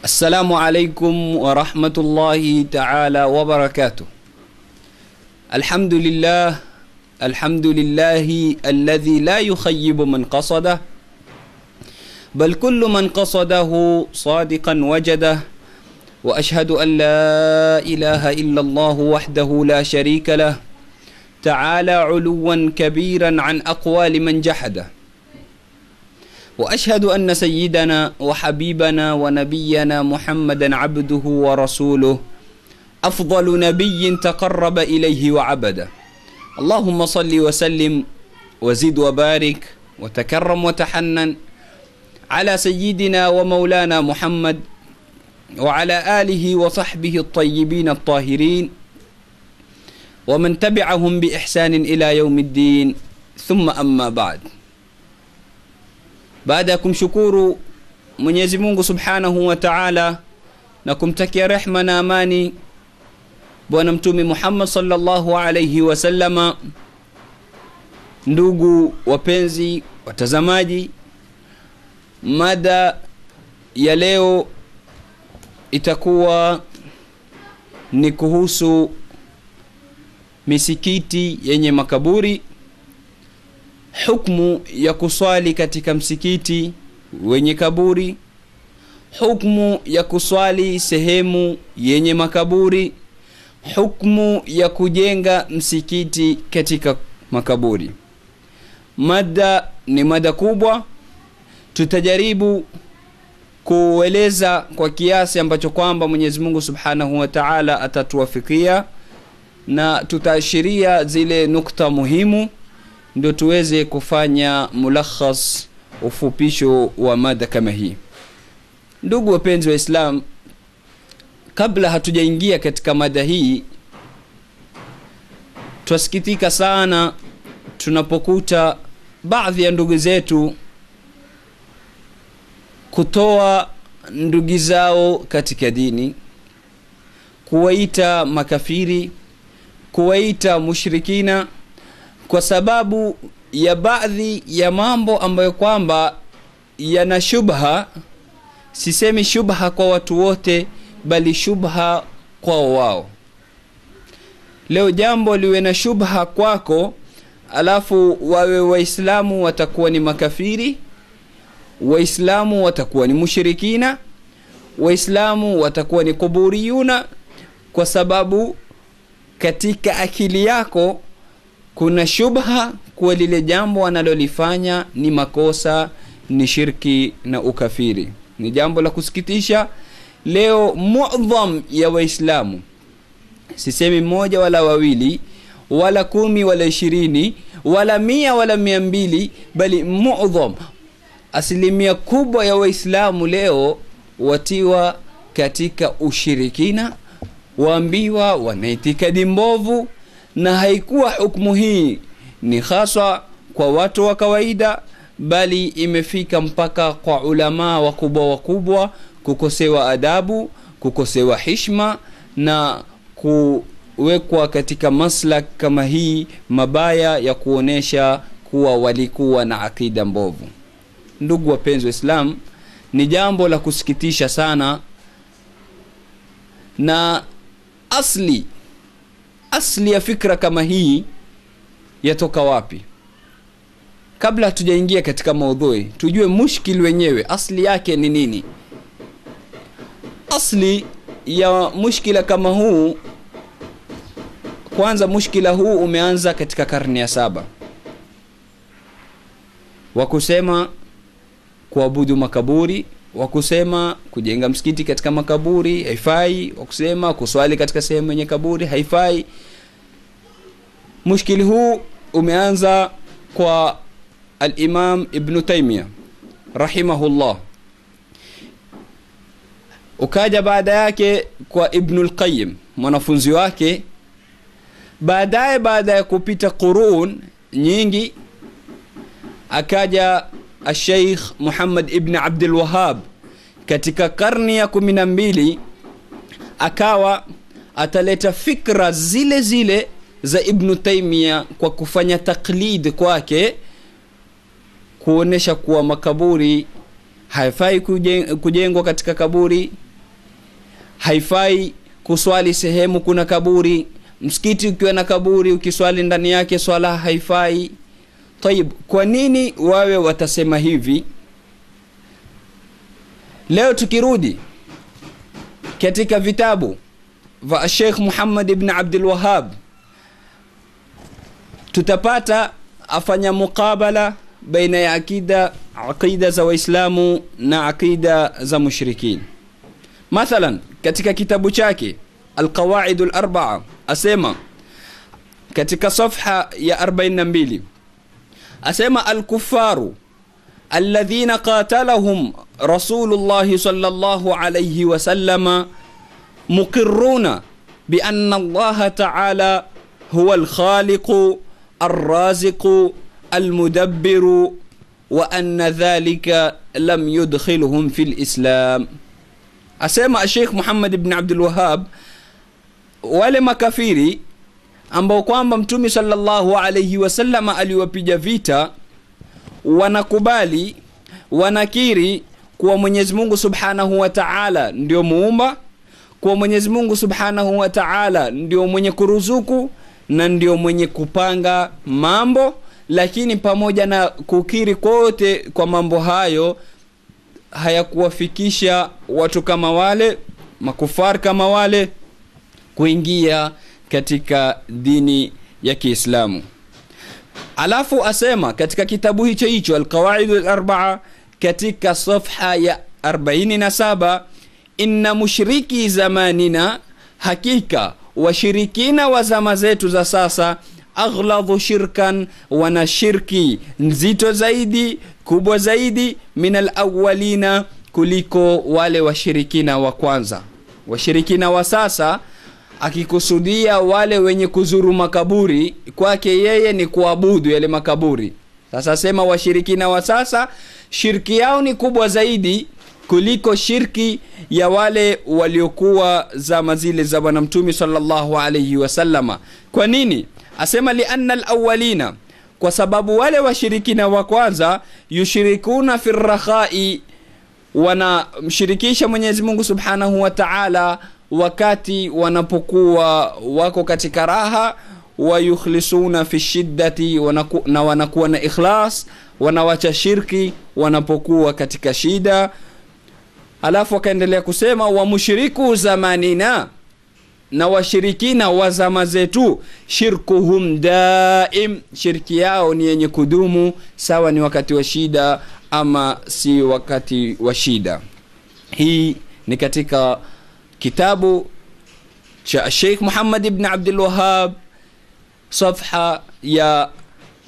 السلام عليكم ورحمة الله تعالى وبركاته. الحمد لله الذي لا يخيب من قصده، بل كل من قصده صادقا وجده. وأشهد أن لا إله إلا الله وحده لا شريك له، تعالى علوا كبيرا عن أقوال من جحده. وأشهد أن سيدنا وحبيبنا ونبينا محمدا عبده ورسوله، أفضل نبي تقرب إليه وعبده. اللهم صل وسلم وزد وبارك وتكرم وتحنن على سيدنا ومولانا محمد وعلى آله وصحبه الطيبين الطاهرين ومن تبعهم بإحسان إلى يوم الدين. ثم أما بعد. Baada ya kumshukuru Mwenyezi Mungu Subhanahu wa Ta'ala na kumtakia rehma na amani Bwana Mtume Muhammad sallallahu alayhi wasallama, ndugu wapenzi watazamaji, mada ya leo itakuwa ni kuhusu misikiti yenye makaburi. Hukumu ya kuswali katika msikiti wenye kaburi, hukumu ya kuswali sehemu yenye makaburi, hukumu ya kujenga msikiti katika makaburi. Mada ni mada kubwa. Tutajaribu kueleza kwa kiasi ambacho kwamba Mwenyezi Mungu Subhanahu wa Ta'ala atatuwafikia, na tutaashiria zile nukta muhimu ndio tuweze kufanya mulakhas, ufupisho wa mada kama hii. Ndugu wapenzi wa Islam, kabla hatujaingia katika mada hii, twasikitika sana tunapokuta baadhi ya ndugu zetu kutoa ndugu zao katika dini, kuwaita makafiri, kuwaita mushrikina, kwa sababu ya baadhi ya mambo ambayo kwamba yana shubha. Sisemi shubha kwa watu wote, bali shubha kwa wao. Leo jambo liwe na shubha kwako, alafu wawe Waislamu watakuwa ni makafiri, Waislamu watakuwa ni mushrikina, Waislamu watakuwa ni kuburiyuna, kwa sababu katika akili yako kuna shubha kwa lile jambo analolifanya ni makosa, ni shirki na ukafiri. Ni jambo la kusikitisha. Leo muadham ya Waislamu, sisemi mmoja wala wawili wala 10 wala 20 wala 100 wala 200, bali muadham, asilimia kubwa ya Waislamu leo watiwa katika ushirikina, waambiwa wana itikadi mbovu. Na haikuwa hukumu hii ni hasa kwa watu wa kawaida, bali imefika mpaka kwa ulama wakubwa kukosewa adabu, kukosewa heshima na kuwekwa katika maslak kama hii mabaya ya kuonesha kuwa walikuwa na akida mbovu. Ndugu wapenzi wa Islam, ni jambo la kusikitisha sana. Na asli ya fikra kama hii yatoka wapi? Kabla tujaingia katika maudhui, tujue mushkil wenyewe asli yake ni nini. Asli ya mushkila kama huu, kwanza mushkila huu umeanza katika karne ya 7. Wakusema kuabudu makaburi, wakusema kujenga msikiti katika makaburi haifai, wakusema kuswali katika sehemu yenye kaburi haifai. Mushkili huu umeanza kwa al-Imam Ibn Taymiyyah rahimahullah, ukaja baada yake kwa Ibn al-Qayyim mwanafunzi wake. Baada ya kupita qurun nyingi, akaja al-Sheikh Muhammad ibn Abdul Wahhab katika karni ya 12, akawa ataleta fikra zile za Ibn Taymiyyah kwa kufanya taklid kwake, kuonesha kuwa makaburi haifai kujengwa katika kaburi, haifai kuswali sehemu kuna kaburi. Msikiti ukiwa na kaburi ukiswali ndani yake swala haifai. Tayib, kwa nini wawe watasema hivi? Leo tukirudi katika vitabu vya Sheikh Muhammad ibn Abdul Wahhab, tutapata afanya mukabala baina ya aqida za Waislamu na aqida za mushrikin. Mathalan, katika kitabu chake Al-Qawaid al-Arba'a asema katika safha ya 42, asema al-kuffaru alladhina qatalahum Rasulullah sallallahu alayhi wa sallama muqirruna bi anna Allah ta'ala huwa al-khaliqu ar-raziqu al-mudabbiru wa anna dhalika lam yudkhilhum fil Islam. Asema Sheikh Muhammad ibn Abdul Wahhab, wale makafiri ambao kwamba Mtume sallallahu alayhi wasallam aliwapiga vita, wanakubali, wanakiri kuwa Mwenyezi Mungu Subhanahu wa Ta'ala ndio muumba, kuwa Mwenyezi Mungu Subhanahu wa Ta'ala ndio mwenye kuruzuku na ndio mwenye kupanga mambo, lakini pamoja na kukiri kote kwa mambo hayo hayakuwafikisha watu kama wale, makufar kama wale, kuingia katika dini ya Kiislamu. Alafu asema katika kitabu hicho Al-Qawaid al-Arba'a katika safha ya 47, inna mushriki zamanina, hakika washirikina wa zama zetu za sasa, aghladu shirkan, wana shirki nzito zaidi, kubwa zaidi, min al-awwalina, kuliko wale washirikina wa kwanza. Washirikina wa sasa akikusudia wale wenye kuzuru makaburi, kwake yeye ni kuabudu yale makaburi. Sasa sema washirikina wa sasa shirki yao ni kubwa zaidi kuliko shirki ya wale waliokuwa zama zile za Bwana Mtume sallallahu alayhi wasallama. Kwa nini? Asema lianna al-awwalina, kwa sababu wale washirikina wa kwanza yushirikuna fi rakhai, wana mshirikisha Mwenyezi Mungu Subhanahu wa Ta'ala wakati wanapokuwa wako katika raha, wa yukhlisuna fi shiddati, na wanakuwa na ikhlas, wanawacha shirki wanapokuwa katika shida. Alafu akaendelea kusema wa mushriku zamanina, na washirikina wa zama zetu, shirkuhum daim, shirki yao ni yenye kudumu, sawa ni wakati wa shida ama si wakati wa shida. Hii ni katika kitabu cha Sheikh Muhammad ibn Abdul Wahhab, safha ya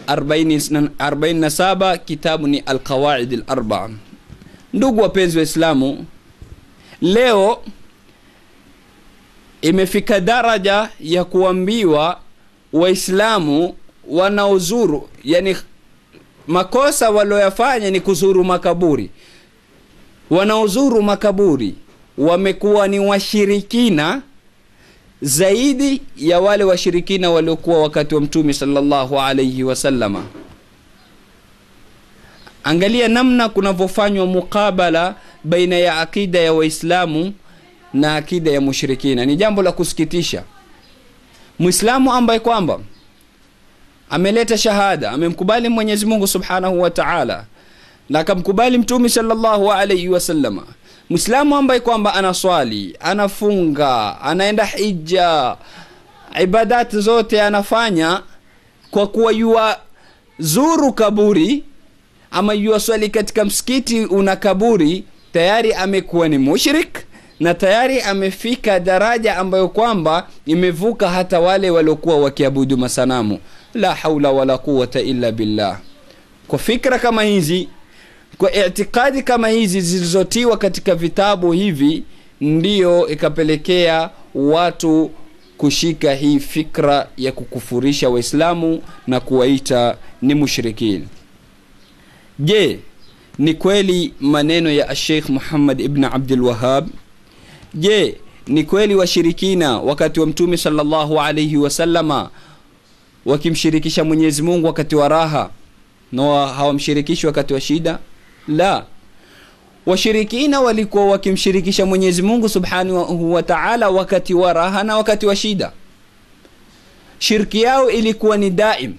47, kitabu ni Al-Qawaid al-Arba'a. Ndugu wapenzi wa Islamu, leo imefika daraja ya kuambiwa Waislamu wanaozuru, yani makosa walioyafanya ni kuzuru makaburi, wanaozuru makaburi wamekuwa ni washirikina zaidi ya wale washirikina waliokuwa wakati wa Mtume sallallahu alayhi wasallama. Angalia namna kunavyofanywa mukabala baina ya akida ya Waislamu na akida ya mushrikina. Ni jambo la kusikitisha. Muislamu ambaye kwamba ameleta shahada, amemkubali Mwenyezi Mungu Subhanahu wa Ta'ala na akamkubali Mtume sallallahu alayhi wasallama, Muislamu ambaye kwamba anaswali, anafunga, anaenda hija, ibadat zote anafanya, kwa kuwa yua zuru kaburi ama yua swali katika msikiti una kaburi, tayari amekuwa ni mushrik na tayari amefika daraja ambayo kwamba imevuka hata wale waliokuwa wakiabudu masanamu. La haula wala quwwata illa billah. Kwa fikra kama hizi, kwa i'tikadi kama hizi zilizotiwa katika vitabu hivi, ndiyo ikapelekea watu kushika hii fikra ya kukufurisha Waislamu na kuwaita ni mushrikin. Je, ni kweli maneno ya Sheikh Muhammad ibn Abdul Wahhab? Je, ni kweli washirikina wakati wa Mtume sallallahu alayhi wasallama wakimshirikisha Mwenyezi Mungu wakati wa raha na hawamshirikishi wakati wa shida? La. washirikina walikuwa wakimshirikisha Mwenyezi Mungu Subhanahu wa Ta'ala wakati wa raha na wakati wa shida. Shirki yao ilikuwa ni daim,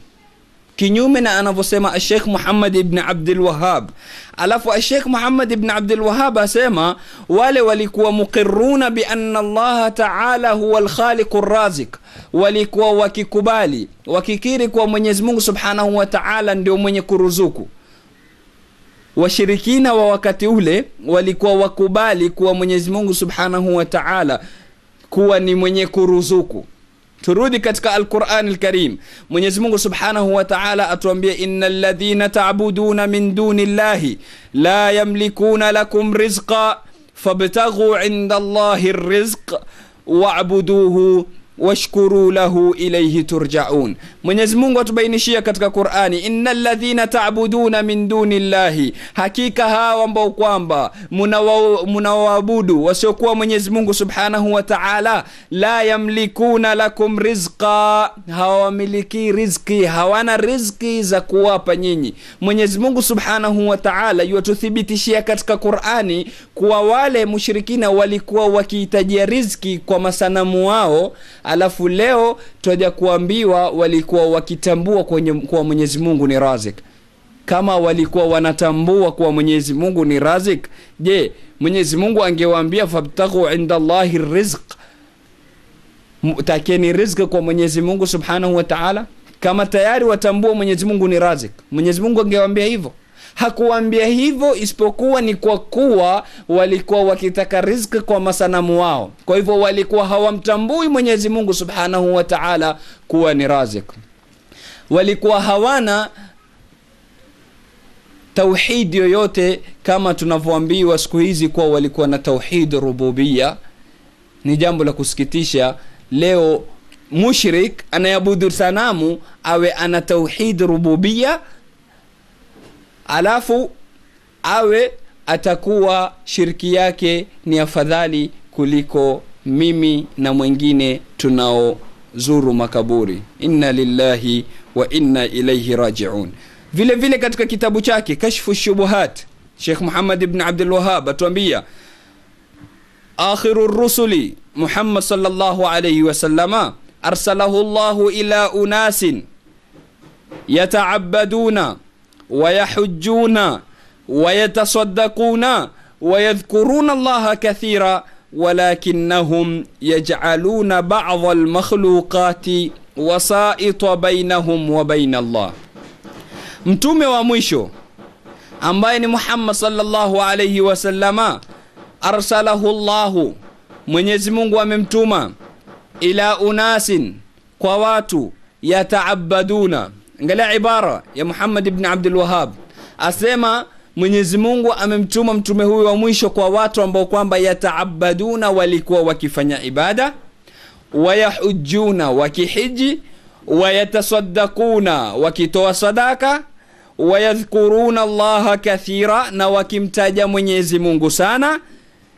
kinyume na anavyosema Sheikh Muhammad ibn Abdul Wahhab. Alafu Sheikh Muhammad ibn Abdul Wahhab asema wale walikuwa muqirruna bi anna Allah Ta'ala huwa al-khaliqur razik, walikuwa wakikubali wakikiri kwa Mwenyezi Mungu Subhanahu wa Ta'ala ndio mwenye kuruzuku. Washirikina wa wakati ule walikuwa wakubali kuwa Mwenyezi Mungu Subhanahu wa Ta'ala kuwa ni mwenye kuruzuku. Turudi katika Al-Qur'an Al-Karim, Mwenyezi Mungu Subhanahu wa Ta'ala atuambia innal ladhina ta'buduna min dunillahi la yamlikuna lakum rizqa fabtaghu 'inda Allahi ar-rizq wa'buduhu washkuru lahu ilayhi turja'un. Mwenyezi Mungu atubainishia katika Qur'ani, innal ladhina ta'buduna min dunillahi, hakika hawa ambao kwamba mnawaabudu wasiokuwa Mwenyezi Mungu Subhanahu wa Ta'ala, la yamlikuna lakum rizqa, hawamiliki riziki, hawana riziki za kuwapa nyinyi. Mwenyezi Mungu Subhanahu wa Ta'ala yututhibitishia katika Qur'ani kuwa wale mushrikina walikuwa wakihitajia riziki kwa masanamu wao, alafu leo tuja kuambiwa walikuwa wakitambua kwa Mwenyezi Mungu ni Razik. Kama walikuwa wanatambua kwa Mwenyezi Mungu ni Razik, je, Mwenyezi Mungu angewaambia fabtaghu 'inda Allahi rizq, takeni riziki kwa Mwenyezi Mungu Subhanahu wa Ta'ala? Kama tayari watambua Mwenyezi Mungu ni Razik, Mwenyezi Mungu angewaambia hivyo? Hakuambia hivyo, isipokuwa ni kwa kuwa walikuwa wakitaka riziki kwa masanamu wao. Kwa hivyo walikuwa hawamtambui Mwenyezi Mungu Subhanahu wa Ta'ala kuwa ni Razik. Walikuwa hawana tauhid yoyote, kama tunavyoambiwa siku hizi kwa walikuwa na tauhid rububiyya. Ni jambo la kusikitisha leo mushrik anayabudu sanamu awe ana tauhid rububiyya, alafu awe atakuwa shirki yake ni afadhali kuliko mimi na mwingine tunaozuru makaburi. Inna lillahi wa inna ilayhi raji'un. Vile vile katika kitabu chake Kashfu Shubuhat, Sheikh Muhammad ibn Abdul Wahhab atuambia akhirur rusuli Muhammad sallallahu alayhi wasallama arsalahu Allahu ila unasin yata'abbaduna ويحجون ويتصدقون ويذكرون الله كثيرا ولكنهم يجعلون بعض المخلوقات وسائط بينهم وبين الله. mtume wa mwisho ambaye ni Muhammad sallallahu alayhi wasallama arsalahu Allahu, Mwenyezi Mungu amemtuma ila unasin, kwa watu yataabaduna. Angalia ibara ya Muhammad ibn Abdul Wahhab, asema Mwenyezi Mungu amemtuma mtume huyu wa mwisho kwa watu ambao kwamba yataabaduna, walikuwa wakifanya ibada, wayahujuna, wakihiji, wayatasaddaquna, wakitoa sadaka, wayadhkuruna Allaha kathira, na wakimtaja Mwenyezi Mungu sana.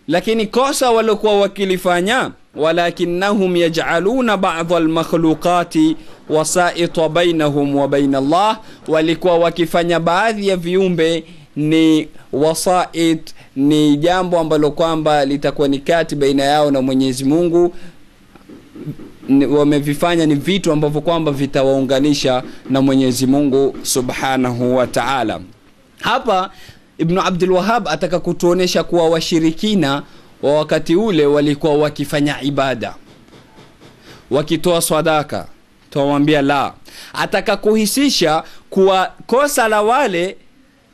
Lakini kosa walikuwa wakilifanya, walakinnahum yaj'aluna ba'd al-makhluqati wasa'ita bainahum wa bain Allah, walikuwa wakifanya baadhi ya viumbe ni wasa'it, ni jambo ambalo kwamba litakuwa ni kati baina yao na Mwenyezi Mungu. Wamevifanya ni vitu ambavyo kwamba vitawaunganisha na Mwenyezi Mungu Subhanahu wa Ta'ala. Hapa Ibn Abdul Wahhab ataka kutuonesha kuwa washirikina wa wakati ule walikuwa wakifanya ibada, wakitoa sadaka. Tuwaambia la, ataka kuhisisha kuwa kosa la wale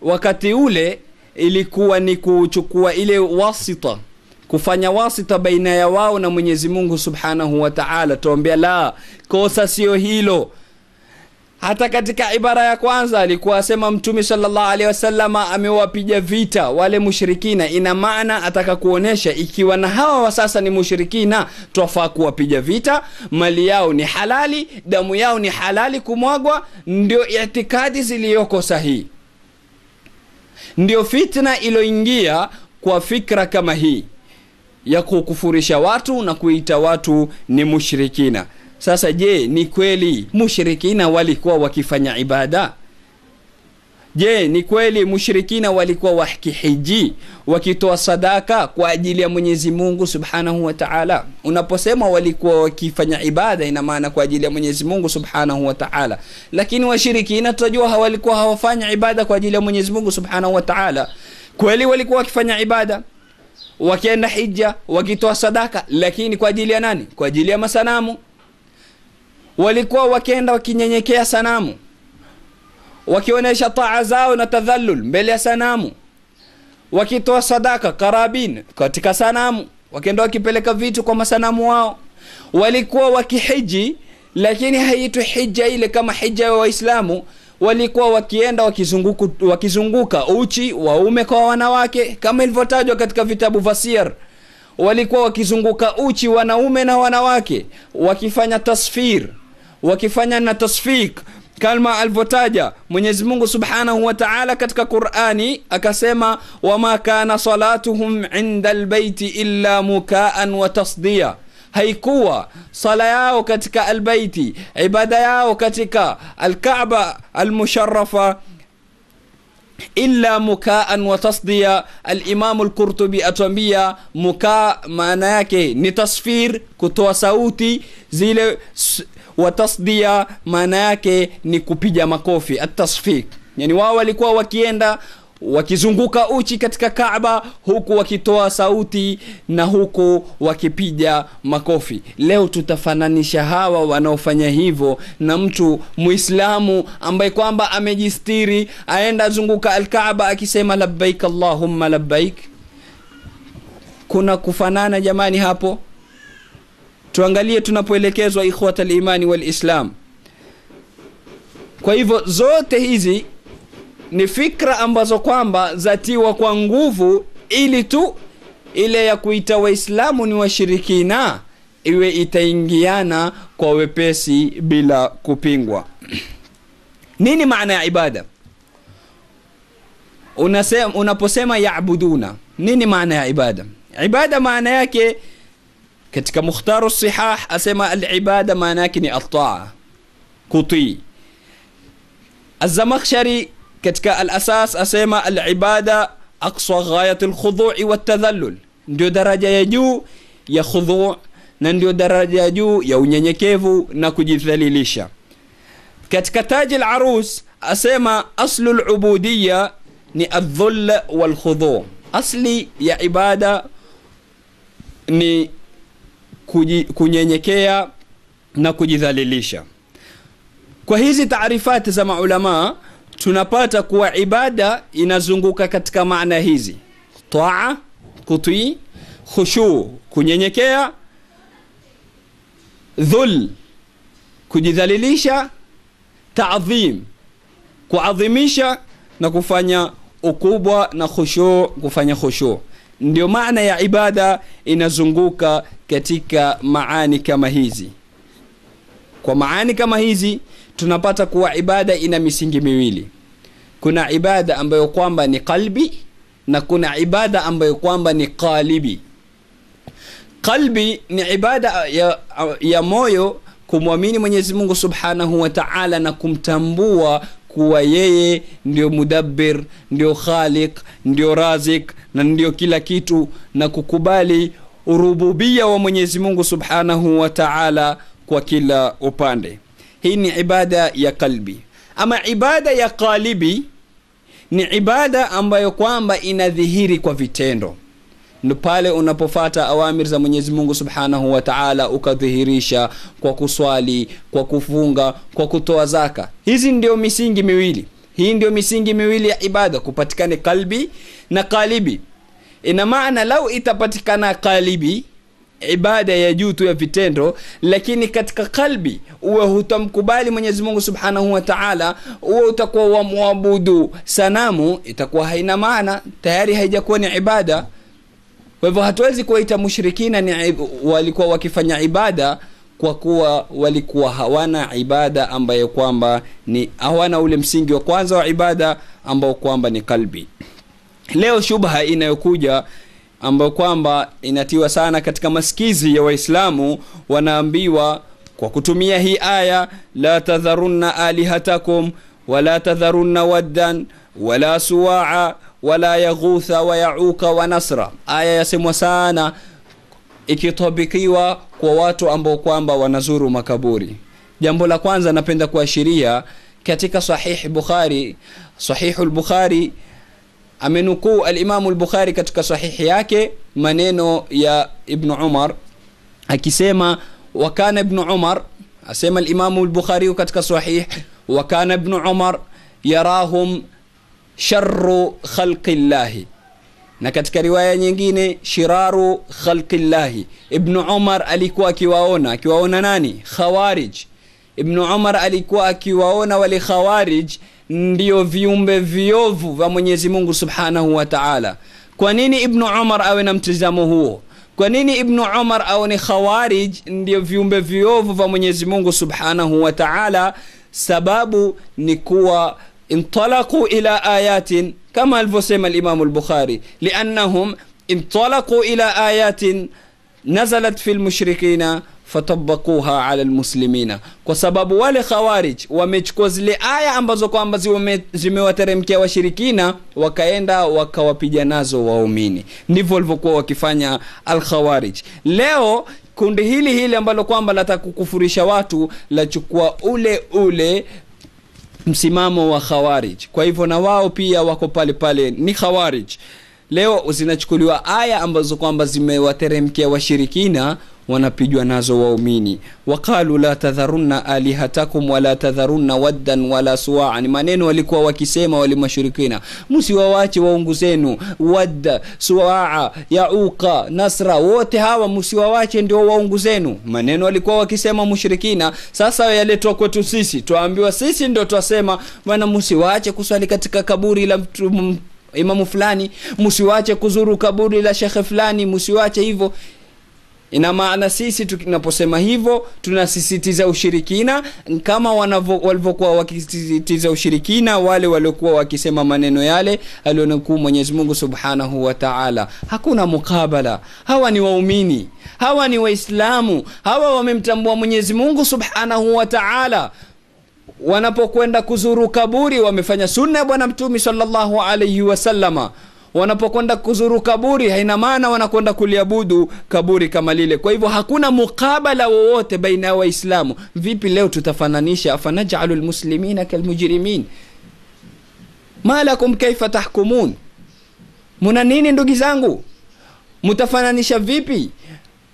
wakati ule ilikuwa ni kuchukua ile wasita, kufanya wasita baina ya wao na Mwenyezi Mungu Subhanahu wa Ta'ala. Tuambia la, kosa sio hilo. Hata katika ibara ya kwanza alikuwa asema Mtume sallallahu alaihi wasallama amewapiga vita wale mushrikina. Ina maana ataka kuonesha ikiwa na hawa wa sasa ni mushrikina, twafaa kuwapiga vita, mali yao ni halali, damu yao ni halali kumwagwa. Ndio itikadi zilizoko sahihi, ndio fitna iliyoingia kwa fikra kama hii ya kukufurisha watu na kuita watu ni mushrikina. Sasa je, ni kweli mushrikina walikuwa wakifanya ibada? Je, ni kweli mushrikina walikuwa wakihiji wakitoa sadaka kwa ajili ya Mwenyezi Mungu Subhanahu wa Ta'ala? Unaposema walikuwa wakifanya ibada, ina maana kwa ajili ya Mwenyezi Mungu Subhanahu wa Ta'ala. Lakini washirikina tunajua hawalikuwa hawafanya ibada kwa ajili ya Mwenyezi Mungu Subhanahu wa Ta'ala. Kweli walikuwa wakifanya ibada, wakienda hija, wakitoa sadaka, lakini kwa ajili ya nani? Kwa ajili ya masanamu. Walikuwa wakienda wakinyenyekea sanamu, wakionyesha taa zao na tadhallul mbele ya sanamu, wakitoa sadaka karabin katika sanamu, wakienda wakipeleka vitu kwa masanamu wao. Walikuwa wakihiji, lakini haitwi hija ile kama hija ya Waislamu. Walikuwa wakienda wakizunguka uchi waume kwa wanawake kama ilivyotajwa katika vitabu vya siyar. Walikuwa wakizunguka uchi wanaume na wanawake, wakifanya tasfir, wakifanya na tasfik kama alivyotaja Mwenyezi Mungu Subhanahu wa Ta'ala katika Qur'ani, akasema wama kana salatuhum 'inda albayti illa mukaan wa tasdiya. Haikuwa sala yao katika albayti, ibada yao katika alkaaba almusharrafa illa mukaan wa tasdiya. Al-Imam al-Qurtubi atuambia mukaa maana yake ni tasfir, kutoa sauti zile, wa tasdiya maana yake ni kupiga makofi, at-tasfik. Yani wao walikuwa wakienda wakizunguka uchi katika Kaaba, huku wakitoa sauti na huku wakipiga makofi. Leo tutafananisha hawa wanaofanya hivyo na mtu Muislamu ambaye kwamba amejistiri, aenda zunguka al-Kaaba akisema labbaik Allahumma labbaik? Kuna kufanana jamani hapo? Tuangalie tunapoelekezwa ikhwatal imani wal islam. Kwa hivyo zote hizi ni fikra ambazo kwamba zatiwa kwa nguvu ili tu ile ya kuita Waislamu ni washirikina iwe itaingiana kwa wepesi bila kupingwa. Nini maana ya ibada? Unaposema yaabuduna, nini maana ya ibada? Ibada maana yake katika Mukhtaru Sihah asema al-ibada maana yake ni at-ta'a, kutii. Az-Zamakhshari katika al-Asas asema al-ibada aqsa ghayat al-khudu' wa at-tadhallul, ndio daraja ya juu ya khudhu' na ndio daraja ya juu ya unyenyekevu na kujidhalilisha. Katika Taj al-Arus asema aslu al-ubudiyya ni adh-dhull wal-khudu'. Asli ya ibada ni kunyenyekea na kujidhalilisha. Kwa hizi taarifati za maulama tunapata kuwa ibada inazunguka katika maana hizi: taa, kutii; khushu, kunyenyekea; dhul, kujidhalilisha; ta'dhim, kuadhimisha na kufanya ukubwa; na khushu, kufanya khushu. Ndio maana ya ibada inazunguka katika maani kama hizi. Kwa maani kama hizi tunapata kuwa ibada ina misingi miwili. Kuna ibada ambayo kwamba ni qalbi na kuna ibada ambayo kwamba ni qalibi. Qalbi ni ibada ya moyo, kumwamini Mwenyezi Mungu Subhanahu wa Ta'ala na kumtambua kuwa yeye ndio mudabbir, ndio khaliq, ndio razik na ndio kila kitu, na kukubali urububia wa Mwenyezi Mungu Subhanahu wa Ta'ala kwa kila upande. Hii ni ibada ya qalbi. Ama ibada ya qalibi ni ibada ambayo kwamba inadhihiri kwa vitendo. Ni pale unapofuata awamir za Mwenyezi Mungu Subhanahu wa Ta'ala, ukadhihirisha kwa kuswali, kwa kufunga, kwa kutoa zaka. Hizi ndio misingi miwili. Hii ndio misingi miwili ya ibada, kupatikane qalbi na qalibi. Ina maana lau itapatikana qalibi, ibada ya juu tu ya vitendo, lakini katika qalbi uwe hutamkubali Mwenyezi Mungu Subhanahu wa Ta'ala, uwe utakuwa wa muabudu sanamu, itakuwa haina maana, tayari haijakuwa ni ibada. Kwa hivyo hatuwezi kuita mushrikina ni walikuwa wakifanya ibada, kwa kuwa walikuwa hawana ibada ambayo kwamba ni hawana ule msingi wa kwanza wa ibada ambao kwamba ni qalbi. Leo shubha inayokuja ambayo kwamba inatiwa sana katika masikizi ya Waislamu, wanaambiwa kwa kutumia hii aya la tadharunna alihatakum wala tadharunna waddan wala suwa'a wala yaghutha wa ya'uka wa nasra. Aya yasemwa sana ikitobikiwa kwa watu ambao kwamba wanazuru makaburi. Jambo la kwanza napenda kuashiria katika sahih Bukhari, sahihul Bukhari amenukuu al-Imam al-Bukhari katika sahihi yake maneno ya Ibn Umar akisema, wa kana Ibn Umar, asema al-Imam al-Bukhari katika sahih, wa kana Ibn Umar yarahum sharru khalqillahi, na katika riwaya nyingine shiraru khalqillahi. Ibn Umar alikuwa akiwaona nani? Khawarij. Ibn Umar alikuwa akiwaona wale khawarij ndio viumbe viovu vya Mwenyezi Mungu Subhanahu wa Ta'ala. Kwa nini Ibn Umar awe na mtazamo huo? Kwa nini Ibn Umar aone khawarij ndio viumbe viovu vya Mwenyezi Mungu Subhanahu wa Ta'ala? Sababu ni kuwa intalaqu ila ayatin, kama alivyosema al-Imam al-Bukhari, li'annahum intalaqu ila ayatin nazalat fil mushrikina fatabaquha ala almuslimina. Kwa sababu wale khawarij wamechukua zile aya ambazo kwamba zimewateremkia washirikina, wakaenda wakawapiga nazo waumini. Ndivyo walivyokuwa wakifanya al-khawarij. Leo kundi hili ambalo kwamba latakukufurisha watu la chukua ule msimamo wa khawarij. Kwa hivyo na wao pia wako pale ni khawarij. Leo zinachukuliwa aya ambazo kwamba zimewateremkia washirikina, wanapigwa nazo waumini. Waqalu la tadharunna alihatakum wala tadharunna waddan wala suwa'a. Ni maneno walikuwa wakisema wale mashirikina, msiwaache waungu zenu wadda, suwa'a, yauqa, nasra, wote hawa msiwaache ndio waungu zenu. Maneno walikuwa wakisema mushrikina. Sasa yaletwa kwetu sisi, tuambiwa sisi ndio twasema bwana msiwaache kuswali katika kaburi la imamu fulani, msiwaache kuzuru kaburi la shekhe fulani, msiwaache hivyo. Ina maana sisi tunaposema hivyo tunasisitiza ushirikina kama walivyokuwa wakisisitiza ushirikina wale waliokuwa wakisema maneno yale alionukuu Mwenyezi Mungu Subhanahu wa Ta'ala. Hakuna mukabala. Hawa ni waumini, hawa ni waislamu, hawa wamemtambua Mwenyezi Mungu Subhanahu wa Ta'ala. Wanapokwenda kuzuru kaburi wamefanya sunna ya Bwana Mtume sallallahu alayhi wasallama. Wanapokwenda kuzuru kaburi haina maana wanakwenda kuliabudu kaburi kama lile. Kwa hivyo hakuna mukabala wowote baina ya waislamu. Vipi leo tutafananisha? Afanaj'alul muslimina kalmujrimin, ma lakum kayfa tahkumun? Muna nini ndugu zangu? Mutafananisha vipi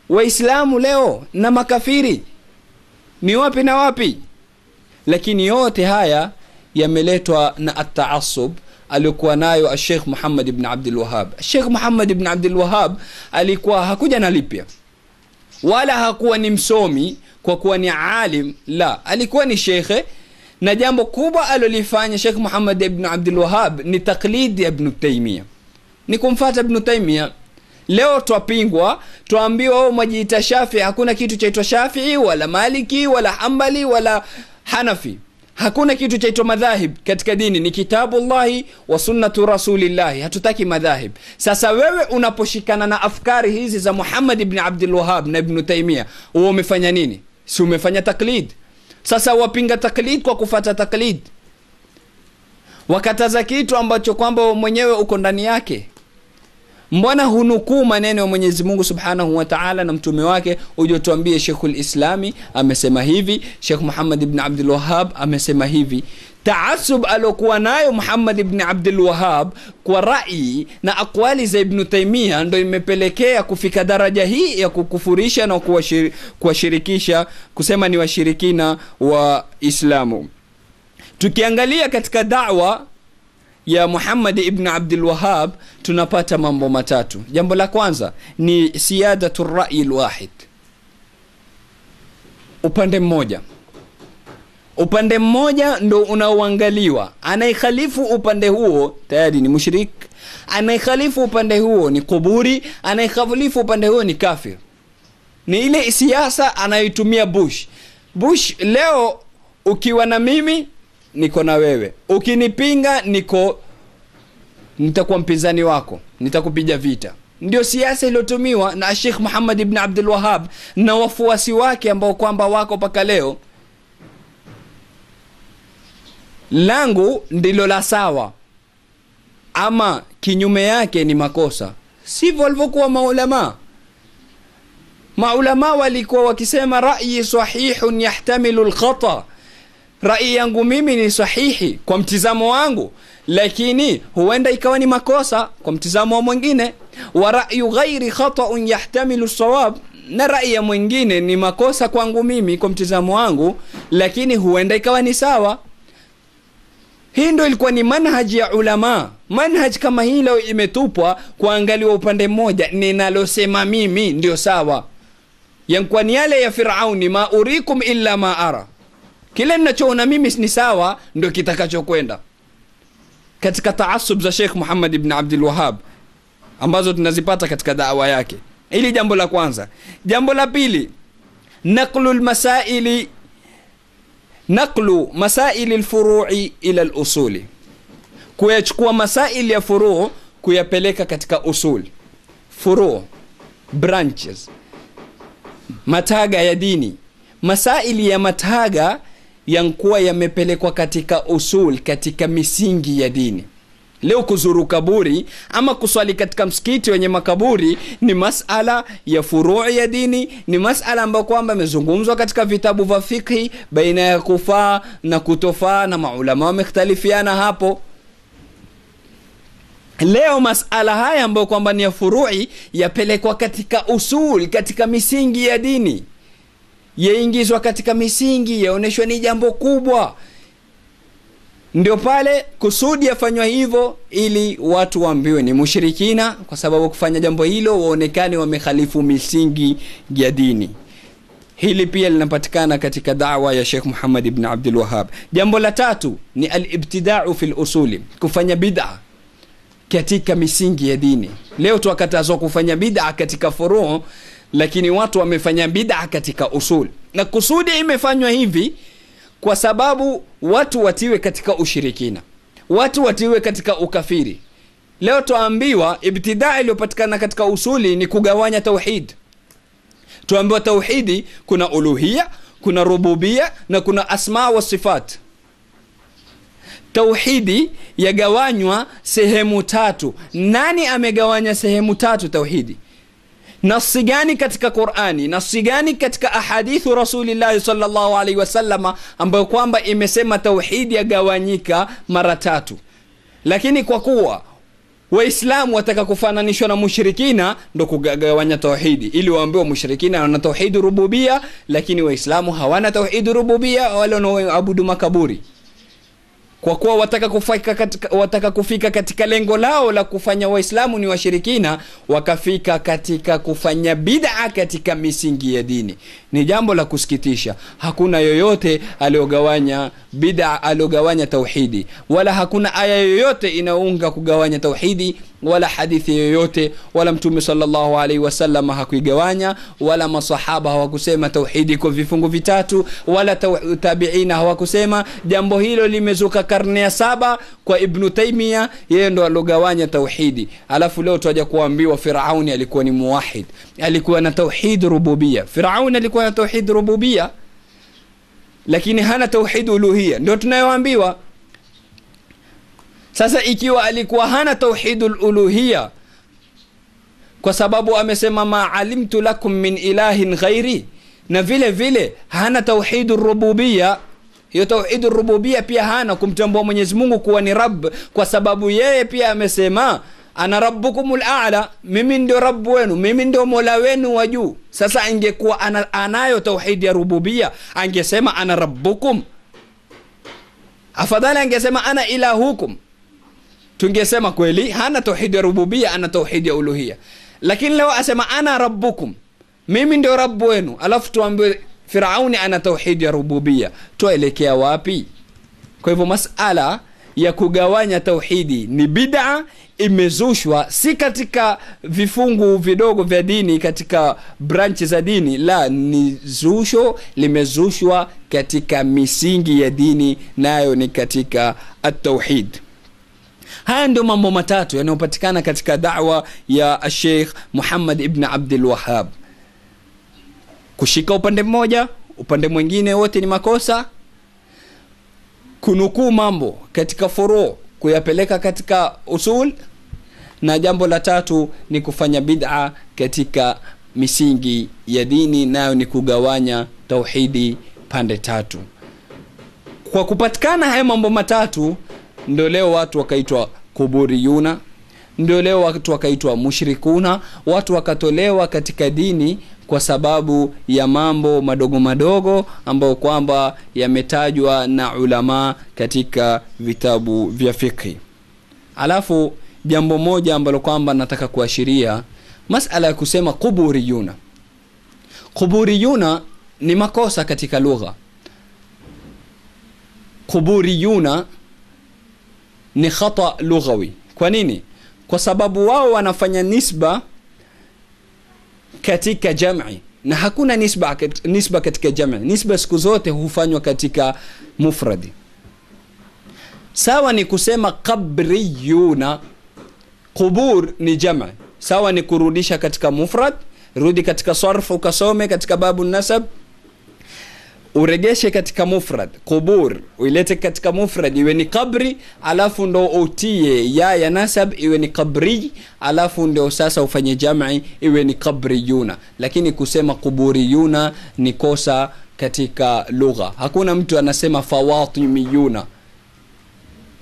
waislamu leo na makafiri? Ni wapi na wapi? Lakini yote haya yameletwa na at-ta'assub alikuwa nayo Sheikh Muhammad ibn Abdul Wahhab. Sheikh Muhammad ibn Abdul Wahhab alikuwa hakuja na lipya, wala hakuwa ni msomi kwa kuwa ni alim, la, alikuwa ni shekhe. Na jambo kubwa alilofanya Sheikh Muhammad ibn Abdul Wahhab ni taklidi Ibn Taymiyyah, ni kumfuata Ibn Taymiyyah. Leo twapingwa, tuambiwa wao majiita Shafi'i. Hakuna kitu chaitwa Shafi'i wala Maliki wala Hanbali wala Hanafi. Hakuna kitu chaitwa madhahib katika dini, ni kitabullahi wa sunnatu rasulillahi. Hatutaki madhahib. Sasa wewe unaposhikana na afkari hizi za Muhammad ibn Abdul Wahhab na Ibn Taymiyyah, wewe umefanya nini? Si umefanya taklid? Sasa wapinga taklid kwa kufuata taklid, wakataza kitu ambacho kwamba mwenyewe uko ndani yake. Mbona hunukuu maneno ya Mwenyezi Mungu Subhanahu wa Ta'ala na mtume wake uje tuambie Sheikhul Islami amesema hivi, Sheikh Muhammad ibn Abdul Wahhab amesema hivi? Taasub alokuwa nayo Muhammad ibn Abdul Wahhab kwa rai na akwali za Ibn Taymiyyah ndio imepelekea kufika daraja hii ya kukufurisha na kuwashirikisha, kusema ni washirikina wa Islamu. Tukiangalia katika da'wa ya Muhammad ibn Abdul Wahhab tunapata mambo matatu. Jambo la kwanza ni siyadatu ar-ra'yi al-wahid. Upande mmoja ndo unaoangaliwa. Anayekhalifu upande huo tayari ni mushrik, anayekhalifu upande huo ni kuburi, anayekhalifu upande huo ni kafir. Ni ile siasa anayotumia Bush leo, ukiwa na mimi niko na wewe, ukinipinga nitakuwa mpinzani wako, nitakupiga vita. Ndio siasa iliyotumiwa na Sheikh Muhammad ibn Abdul Wahhab na wafuasi wake ambao kwamba wako paka leo. Langu ndilo la sawa, ama kinyume yake ni makosa. Sivyo walivyokuwa maulama. Maulama walikuwa wakisema ra'yi sahihun yahtamilu al-khata, rai yangu mimi ni sahihi kwa mtizamo wangu, lakini huenda ikawa ni makosa kwa mtizamo wa mwingine. Wa ra'yu ghairi khata'un yahtamilu as-sawab, na rai ya mwingine ni makosa kwangu mimi kwa mtizamo wangu, lakini huenda ikawa ni sawa. Hii ndio ilikuwa ni manhaji ya ulama. Manhaji kama hilo imetupwa kuangaliwa upande mmoja, ninalosema mimi ndio sawa. Yankwa ni yale ya Firauni, ma urikum illa ma ara, kile ninachoona mimi ni sawa ndio kitakachokwenda. Katika taasub za Sheikh Muhammad ibn Abdul Wahhab ambazo tunazipata katika da'wa yake. Hili jambo la kwanza. Jambo la pili, naqlu masaili al-furu'i ila al-usuli, kuyachukua masaili ya furu' kuyapeleka katika usul. Furu', branches, mataga ya dini. Masaili ya mataga yankuwa yamepelekwa katika usul, katika misingi ya dini. Leo kuzuru kaburi ama kuswali katika msikiti wenye makaburi ni masala ya furu' ya dini, ni masala ambayo kwamba imezungumzwa katika vitabu vya fiqh baina ya kufaa na kutofaa, na maulama wamekhtalifiana hapo. Leo masala haya ambayo kwamba ni ya furu'i yapelekwa katika usul, katika misingi ya dini, yaingizwa katika misingi, yaoneshwa ni jambo kubwa. Ndio pale kusudi yafanywa hivyo ili watu waambiwe ni mushrikina, kwa sababu kufanya jambo hilo waonekane wamekhalifu misingi ya dini. Hili pia linapatikana katika da'wa ya Sheikh Muhammad ibn Abdul Wahhab. Jambo la tatu ni al-ibtida'u fil usuli, kufanya bid'a katika misingi ya dini. Leo tukatazwa kufanya bid'a katika furu', lakini watu wamefanya bid'a katika usul. Na kusudi imefanywa hivi kwa sababu watu watiwe katika ushirikina, watu watiwe katika ukafiri. Leo tuambiwa ibtidaa iliyopatikana katika usuli ni kugawanya tauhid. Tuambiwa tauhidi kuna uluhia, kuna rububia na kuna asma wa sifat. Tauhidi yagawanywa sehemu tatu. Nani amegawanya sehemu tatu tauhidi? Nasi gani katika Qur'ani, nasi gani katika ahadithu Rasulillah sallallahu alaihi wasallam ambayo kwamba imesema tauhidi yagawanyika mara tatu? Lakini kwa kuwa Waislamu wataka kufananishwa na mushrikina, ndo kugawanya tauhidi ili waambiwe mushrikina wana tauhid rububia, lakini Waislamu hawana tauhid rububia, wala wanaabudu makaburi. Kwa kuwa wataka kufika katika lengo lao la kufanya Waislamu ni washirikina, wakafika katika kufanya bid'a katika misingi ya dini. Ni jambo la kusikitisha. Hakuna yoyote aliogawanya bid'a, aliogawanya tauhidi, wala hakuna aya yoyote inaunga kugawanya tauhidi, wala hadithi yoyote, wala Mtume sallallahu alaihi wasallam hakuigawanya, wala masahaba hawakusema tauhidi kwa vifungu vitatu, wala tabi'ina hawakusema. Jambo hilo limezuka karne ya 7 kwa Ibn Taymiyyah, yeye ndo alogawanya tauhidi. Alafu leo tuaje kuambiwa Firauni alikuwa ni muwahhid, alikuwa na tauhid rububia. Firauni alikuwa na tauhid rububia, lakini hana tauhid uluhia, ndio tunayoambiwa. Sasa ikiwa alikuwa hana tauhidul uluhia, kwa sababu amesema ma alimtu lakum min ilahin ghairi, na vile vile hana tauhidur rububia. Hiyo tauhidur rububia pia hana kumtambua Mwenyezi Mungu kuwa ni Rabb, kwa sababu yeye pia amesema ana rabbukumul a'la, mimi ndio Rabb wenu, mimi ndio Mola wenu wa juu. Sasa ingekuwa anayo tauhid ya rububia, angesema ana rabbukum, afadhali angesema ana ilahukum. Tungesema kweli hana tauhid ya rububia, ana tauhid ya uluhia. Lakini leo asema ana rabbukum, mimi ndio Rabb wenu, alafu tuambiwe Firauni ana tauhid ya rububia. Tuelekea wapi? Kwa hivyo masala ya kugawanya tauhidi ni bid'a, imezushwa si katika vifungu vidogo vya dini, katika branches za dini, la, ni zusho limezushwa katika misingi ya dini, nayo ni katika at-tauhid. Haya ndio mambo matatu yanayopatikana katika da'wa ya Sheikh Muhammad ibn Abdul Wahhab. Kushika upande mmoja, upande mwingine wote ni makosa. Kunukuu mambo katika furu' kuyapeleka katika usul, na jambo la tatu ni kufanya bid'a katika misingi ya dini, nayo ni kugawanya tauhidi pande tatu. Kwa kupatikana haya mambo matatu ndio leo watu wakaitwa kuburiyuna, ndio leo watu wakaitwa mushrikuna, watu wakatolewa katika dini kwa sababu ya mambo madogo madogo ambayo kwamba yametajwa na ulama katika vitabu vya fiqh. Alafu jambo moja ambalo kwamba nataka kuashiria, masala ya kusema kuburiyuna. Kuburiyuna ni makosa katika lugha. Kuburiyuna ni khata lughawi. Kwa nini? Kwa sababu wao wanafanya nisba katika jam'i, na hakuna nisba katika jam'i. Nisba siku zote hufanywa katika mufradi. Sawa ni kusema qabriyuna, qubur ni jam'i. Sawa ni kurudisha katika mufrad, rudi katika sarf ukasome katika babu nasab, uregeshe katika mufrad qubur, uilete katika mufrad iwe ni qabri, alafu ndo utie ya nasab iwe ni qabri, alafu ndo sasa ufanye jam'i iwe ni qabriyuna. Lakini kusema kuburiyuna ni kosa katika lugha. Hakuna mtu anasema fawatimiyuna,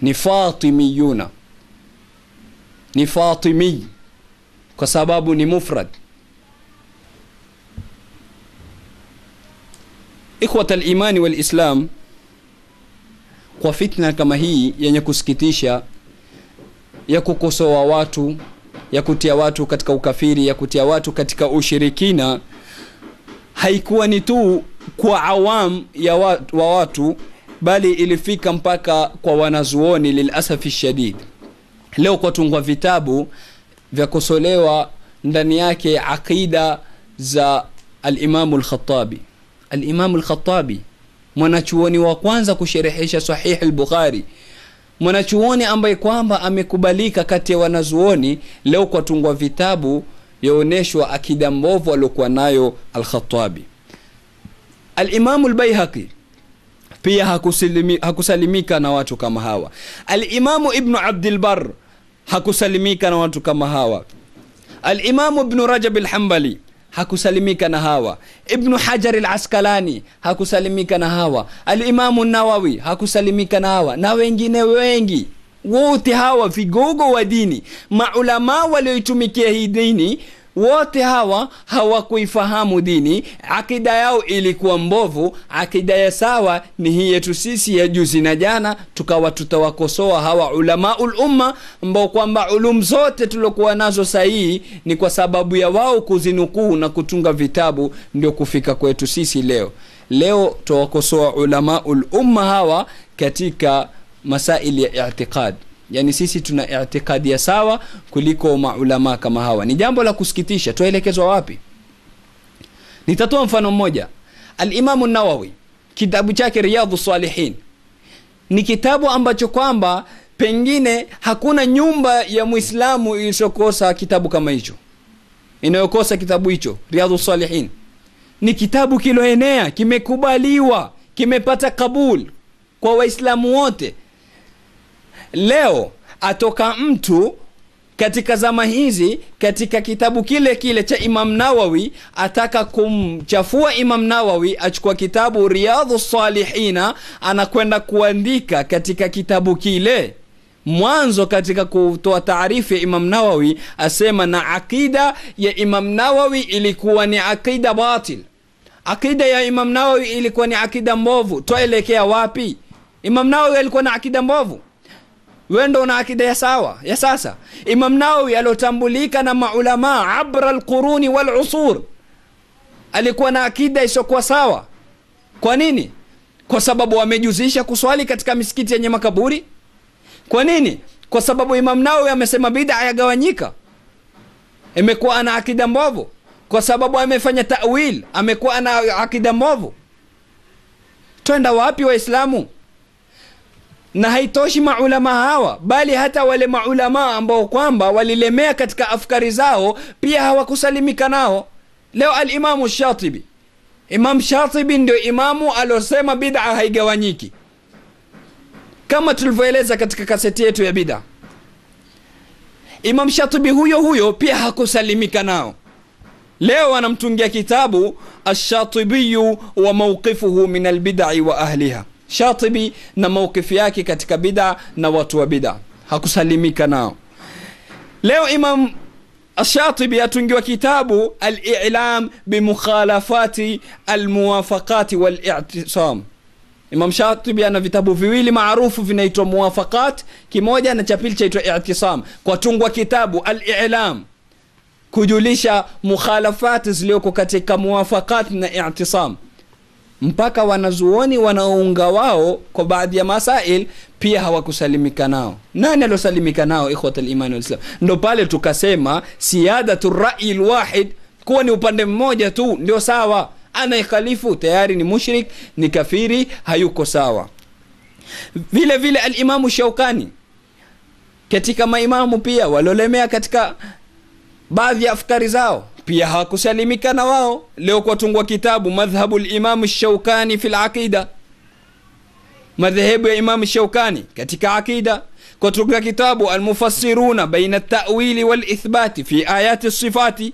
ni fatimiyuna, ni fatimi, kwa sababu ni mufrad. Ikhwata al-imani wal-islam, kwa fitna kama hii yenye kusikitisha ya kukosoa watu, ya kutia watu katika ukafiri, ya kutia watu katika ushirikina, haikuwa ni tu kwa awam ya watu, bali ilifika mpaka kwa wanazuoni lilasafi shadid. Leo kwa tungwa vitabu vya kusolewa ndani yake aqida za al-Imam al-Khattabi. Al-Imam al-Khattabi, mwanachuoni wa kwanza kusherehesha Sahih al-Bukhari, mwanachuoni ambaye kwamba amekubalika kati ya wanazuoni, leo kwa tungwa vitabu yaoneshwa akida mbovu aliyokuwa nayo al-Khattabi. Al-Imam al-Baihaqi pia hakusalimika na watu kama hawa. Al-Imam Ibn Abdul Barr hakusalimika na watu kama hawa. Al-Imam Ibn Rajab al-Hanbali hakusalimika na hawa. Ibn Hajar al-Asqalani hakusalimika na hawa. Al-Imam an-Nawawi hakusalimika na hawa, na wengine wengi. Wote hawa vigogo wa dini, maulama walioitumikia hii dini, wote hawa hawakuifahamu dini. Akida yao ilikuwa mbovu. Akida ya sawa ni hii yetu sisi ya juzi na jana, tukawa tutawakosoa hawa ulamaul umma ambao kwamba ulum zote tulokuwa nazo sahihi ni kwa sababu ya wao kuzinukuu na kutunga vitabu, ndio kufika kwetu sisi leo. Leo tuwakosoa ulamaul umma hawa katika masaili ya i'tiqad. Yani sisi tuna i'tiqadi ya sawa kuliko maulama kama hawa. Ni jambo la kusikitisha. Tuelekezwa wapi? Nitatoa mfano mmoja. Al-Imam an-Nawawi, kitabu chake Riyadhus Salihin, ni kitabu ambacho kwamba pengine hakuna nyumba ya Muislamu iliyokosa kitabu kama hicho, inayokosa kitabu hicho. Riyadhus Salihin ni kitabu kiloenea, kimekubaliwa, kimepata kabul kwa Waislamu wote. Leo atoka mtu katika zama hizi katika kitabu kile kile cha Imam Nawawi, ataka kumchafua Imam Nawawi, achukua kitabu Riyadhus Salihina, anakwenda kuandika katika kitabu kile mwanzo katika kutoa taarifu ya Imam Nawawi, asema na akida ya Imam Nawawi ilikuwa ni akida batil. Akida ya Imam Nawawi ilikuwa ni akida mbovu. Tuelekea wapi? Imam Nawawi alikuwa na akida mbovu, wendo na akida ya sawa ya sasa. Imam Nawawi alotambulika na maulama abra al-quruni wal-usur, alikuwa na akida isiyokuwa sawa. Kwa nini? Kwa sababu wamejuzisha kuswali katika misikiti yenye makaburi. Kwa nini? Kwa sababu Imam Nawawi amesema bid'a yagawanyika. Imekuwa ana akida mbovu. Kwa sababu amefanya ta'wil, amekuwa ana akida mbovu. Twenda wapi Waislamu? Na haitoshi maulama hawa, bali hata wale maulama ambao kwamba walilemea katika afkari zao pia hawakusalimika nao. Leo al-Imam Shatibi, Imam Shatibi ndio imamu alosema bid'a haigawanyiki. kama tulivyoeleza katika kaseti yetu ya bid'a. Imam Shatibi huyo pia hakusalimika nao. Leo anamtungia kitabu Ash-Shatibi wa mawqifuhu min al-bid'i wa ahliha. Shatibi na mawqifi yake katika bid'a na watu wa bid'a, hakusalimika nao. Leo Imam Ash-Shatibi atungiwa kitabu Al-I'lam bimukhalafati al-muwafaqati wal-i'tisam. Imam Shatibi ana vitabu viwili maarufu vinaitwa Muwafaqat, kimoja na cha pili chaitwa I'tisam. Kwa tungwa kitabu Al-I'lam kujulisha mukhalafati zilioko katika Muwafaqat na I'tisam, mpaka wanazuoni wanaunga wao kwa baadhi ya masail pia hawakusalimika nao. Nani alosalimika nao ikhwatul iman wal islam? Ndo pale tukasema siyadatu ar-ra'yi al-wahid, kuwa ni upande mmoja tu ndio sawa, anayekhalifu tayari ni mushrik, ni kafiri, hayuko sawa. Vile vile al-Imam Shawkani katika maimamu pia walolemea katika baadhi ya afkari zao pia hawakusalimika na wao. Leo kwa tungwa kitabu madhhabu al-Imam Shawkani fil aqida, madhehebu ya Imam Shawkani katika aqida. Kwa tungwa kitabu al-Mufassiruna baina at-ta'wili wal-ithbati fi ayati as-sifati